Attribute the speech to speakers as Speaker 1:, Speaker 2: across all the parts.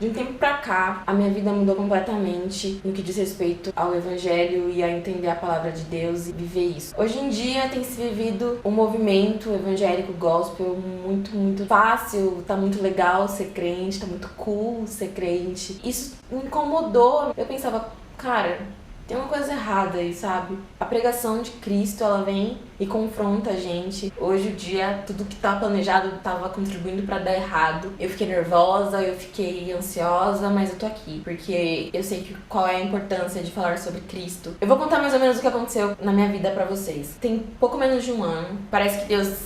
Speaker 1: De um tempo pra cá, a minha vida mudou completamente no que diz respeito ao evangelho e a entender a palavra de Deus e viver isso. Hoje em dia tem se vivido um movimento evangélico gospel muito fácil, tá muito legal ser crente, tá muito cool ser crente. Isso me incomodou. Eu pensava, cara, tem uma coisa errada aí, sabe? A pregação de Cristo, ela vem e confronta a gente. Hoje o dia, tudo que tá planejado tava contribuindo pra dar errado. Eu fiquei nervosa, eu fiquei ansiosa, mas eu tô aqui, porque eu sei qual é a importância de falar sobre Cristo. Eu vou contar mais ou menos o que aconteceu na minha vida pra vocês. Tem pouco menos de um ano, parece que Deus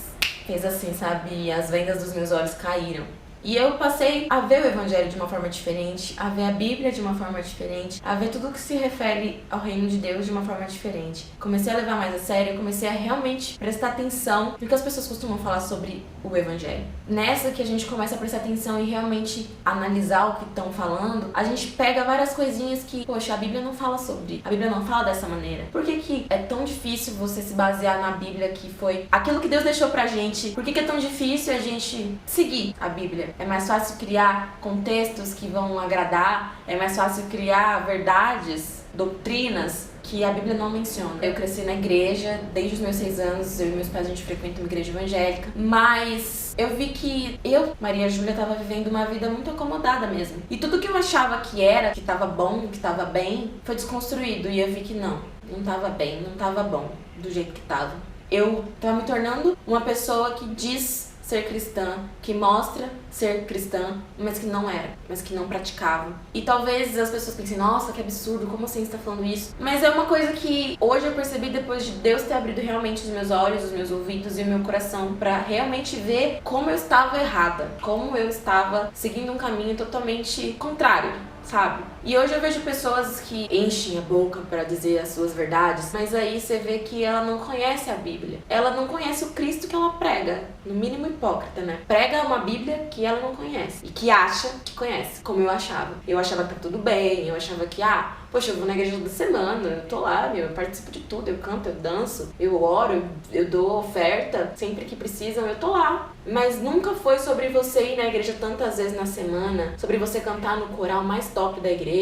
Speaker 1: fez assim, sabe? As vendas dos meus olhos caíram. E eu passei a ver o evangelho de uma forma diferente, a ver a Bíblia de uma forma diferente, a ver tudo que se refere ao reino de Deus de uma forma diferente. Comecei a levar mais a sério, comecei a realmente prestar atenção no que as pessoas costumam falar sobre o evangelho. Nessa que a gente começa a prestar atenção e realmente analisar o que estão falando, a gente pega várias coisinhas que, poxa, a Bíblia não fala sobre, a Bíblia não fala dessa maneira. Por que é tão difícil você se basear na Bíblia, que foi aquilo que Deus deixou pra gente? Por que é tão difícil a gente seguir a Bíblia? É mais fácil criar contextos que vão agradar, é mais fácil criar verdades, doutrinas que a Bíblia não menciona. Eu cresci na igreja, desde os meus 6 anos, eu e meus pais, a gente frequenta uma igreja evangélica, mas eu vi que Maria Júlia, estava vivendo uma vida muito acomodada mesmo. E tudo que eu achava que era, que estava bom, que estava bem, foi desconstruído. E eu vi que não estava bem, não estava bom do jeito que estava. Eu estava me tornando uma pessoa que diz ser cristã, que mostra ser cristã, mas que não era, mas que não praticava. E talvez as pessoas pensem, nossa, que absurdo, como assim você está falando isso? Mas é uma coisa que hoje eu percebi depois de Deus ter abrido realmente os meus olhos, os meus ouvidos e o meu coração para realmente ver como eu estava errada, como eu estava seguindo um caminho totalmente contrário, sabe? E hoje eu vejo pessoas que enchem a boca para dizer as suas verdades, mas aí você vê que ela não conhece a Bíblia. Ela não conhece o Cristo que ela prega. No mínimo hipócrita, né? Prega uma Bíblia que ela não conhece e que acha que conhece, como eu achava. Eu achava que tá tudo bem, eu achava que, poxa, eu vou na igreja toda semana, eu tô lá, eu participo de tudo, eu canto, eu danço, eu oro, eu dou oferta, sempre que precisam, eu tô lá. Mas nunca foi sobre você ir na igreja tantas vezes na semana, sobre você cantar no coral mais top da igreja,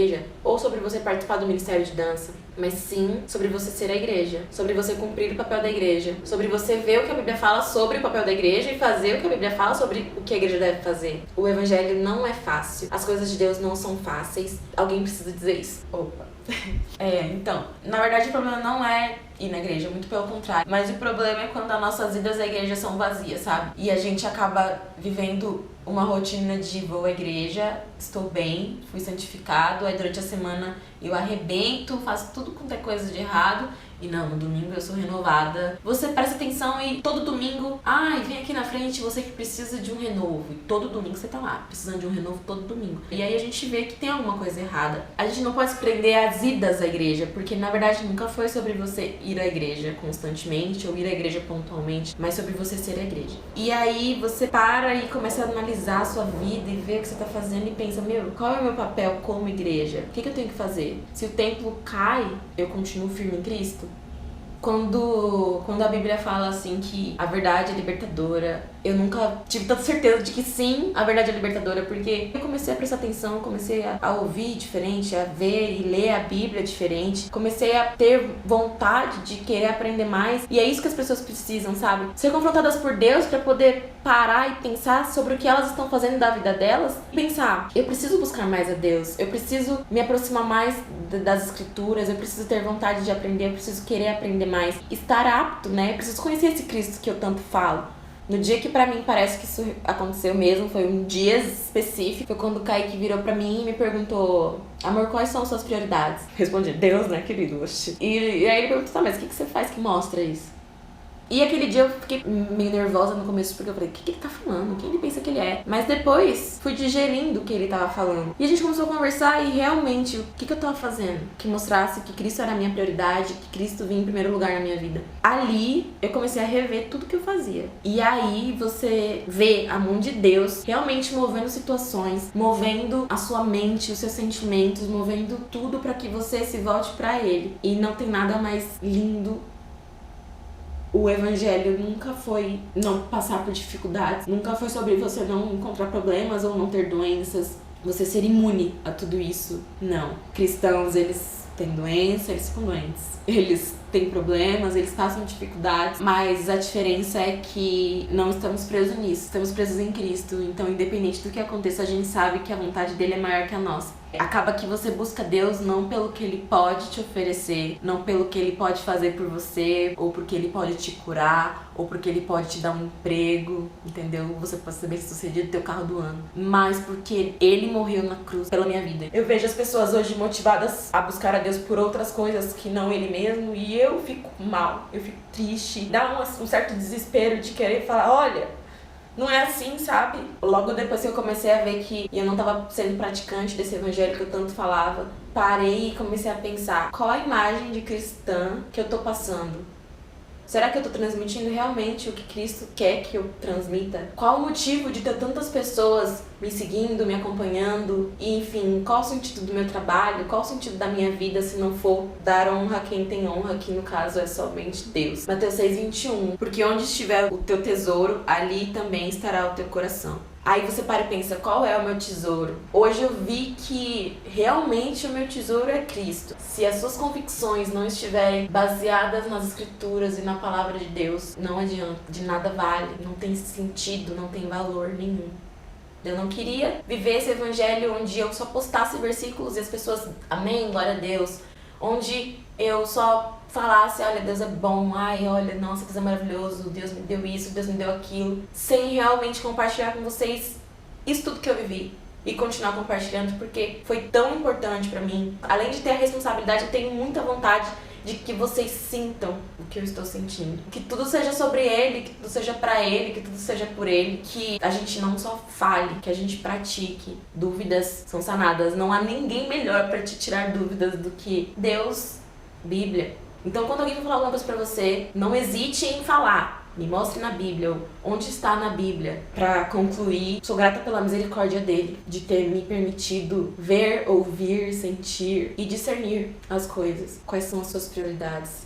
Speaker 1: ou sobre você participar do ministério de dança, mas sim sobre você ser a igreja, sobre você cumprir o papel da igreja, sobre você ver o que a Bíblia fala sobre o papel da igreja e fazer o que a Bíblia fala sobre o que a igreja deve fazer. O evangelho não é fácil, as coisas de Deus não são fáceis. Alguém precisa dizer isso. Opa. Então, na verdade o problema não é ir na igreja, muito pelo contrário. Mas o problema é quando as nossas vidas da igreja são vazias, sabe? E a gente acaba vivendo uma rotina de vou à igreja, estou bem, fui santificado, aí durante a semana eu arrebento, faço tudo quanto é coisa de errado. E não, no domingo eu sou renovada. Você presta atenção e todo domingo, vem aqui na frente você que precisa de um renovo. E todo domingo você tá lá, precisando de um renovo todo domingo. E aí a gente vê que tem alguma coisa errada. A gente não pode se prender às idas à igreja, porque na verdade nunca foi sobre você ir à igreja constantemente ou ir à igreja pontualmente, mas sobre você ser a igreja. E aí você para e começa a analisar a sua vida e ver o que você tá fazendo e pensa, qual é o meu papel como igreja? O que eu tenho que fazer? Se o templo cai, eu continuo firme em Cristo? Quando a Bíblia fala assim que a verdade é libertadora, eu nunca tive tanta certeza de que sim, a verdade é libertadora, porque eu comecei a prestar atenção, comecei a ouvir diferente, a ver e ler a Bíblia diferente, comecei a ter vontade de querer aprender mais, e é isso que as pessoas precisam, sabe? Ser confrontadas por Deus para poder parar e pensar sobre o que elas estão fazendo da vida delas, e pensar, eu preciso buscar mais a Deus, eu preciso me aproximar mais das escrituras, eu preciso ter vontade de aprender, eu preciso querer aprender mais, estar apto, né? Eu preciso conhecer esse Cristo que eu tanto falo. No dia que pra mim parece que isso aconteceu mesmo, foi um dia específico, foi quando o Kaique virou pra mim e me perguntou, amor, quais são as suas prioridades? Respondi, Deus, né, querido? E aí ele perguntou, tá, mas o que você faz que mostra isso? E aquele dia eu fiquei meio nervosa no começo, porque eu falei, o que ele tá falando? Quem ele pensa que ele é? Mas depois fui digerindo o que ele tava falando. E a gente começou a conversar e realmente, o que eu tava fazendo? Que mostrasse que Cristo era a minha prioridade, que Cristo vinha em primeiro lugar na minha vida. Ali, eu comecei a rever tudo que eu fazia. E aí, você vê a mão de Deus realmente movendo situações, movendo a sua mente, os seus sentimentos, movendo tudo pra que você se volte pra Ele. E não tem nada mais lindo. O evangelho nunca foi não passar por dificuldades, nunca foi sobre você não encontrar problemas ou não ter doenças, você ser imune a tudo isso. Não. Cristãos, eles têm doença, eles ficam doentes. Eles têm problemas, eles passam dificuldades, mas a diferença é que não estamos presos nisso. Estamos presos em Cristo. Então, independente do que aconteça, a gente sabe que a vontade dele é maior que a nossa. Acaba que você busca Deus não pelo que ele pode te oferecer, não pelo que ele pode fazer por você, ou porque ele pode te curar, ou porque ele pode te dar um emprego, entendeu? Você pode ser bem sucedido, ter o carro do ano. Mas porque ele morreu na cruz pela minha vida. Eu vejo as pessoas hoje motivadas a buscar a Deus por outras coisas que não ele mesmo, e eu fico mal, eu fico triste. Dá um certo desespero de querer falar, olha, não é assim, sabe? Logo depois que eu comecei a ver que eu não estava sendo praticante desse evangelho que eu tanto falava, parei e comecei a pensar, qual a imagem de cristã que eu tô passando? Será que eu tô transmitindo realmente o que Cristo quer que eu transmita? Qual o motivo de ter tantas pessoas me seguindo, me acompanhando? E, enfim, qual o sentido do meu trabalho? Qual o sentido da minha vida se não for dar honra a quem tem honra, que no caso é somente Deus? Mateus 6:21. Porque onde estiver o teu tesouro, ali também estará o teu coração. Aí você para e pensa, qual é o meu tesouro? Hoje eu vi que realmente o meu tesouro é Cristo. Se as suas convicções não estiverem baseadas nas escrituras e na palavra de Deus, não adianta, de nada vale, não tem sentido, não tem valor nenhum. Eu não queria viver esse evangelho onde eu só postasse versículos e as pessoas, amém, glória a Deus, onde eu só falasse, olha, Deus é bom, ai, olha, nossa, Deus é maravilhoso, Deus me deu isso, Deus me deu aquilo, sem realmente compartilhar com vocês isso tudo que eu vivi e continuar compartilhando, porque foi tão importante pra mim. Além de ter a responsabilidade, eu tenho muita vontade de que vocês sintam o que eu estou sentindo. Que tudo seja sobre ele, que tudo seja pra ele, que tudo seja por ele. Que a gente não só fale, que a gente pratique. Dúvidas são sanadas. Não há ninguém melhor pra te tirar dúvidas do que Deus, Bíblia. Então, quando alguém for falar alguma coisa pra você, não hesite em falar. Me mostre na Bíblia, ou onde está na Bíblia. Pra concluir, sou grata pela misericórdia dele, de ter me permitido ver, ouvir, sentir e discernir as coisas. Quais são as suas prioridades?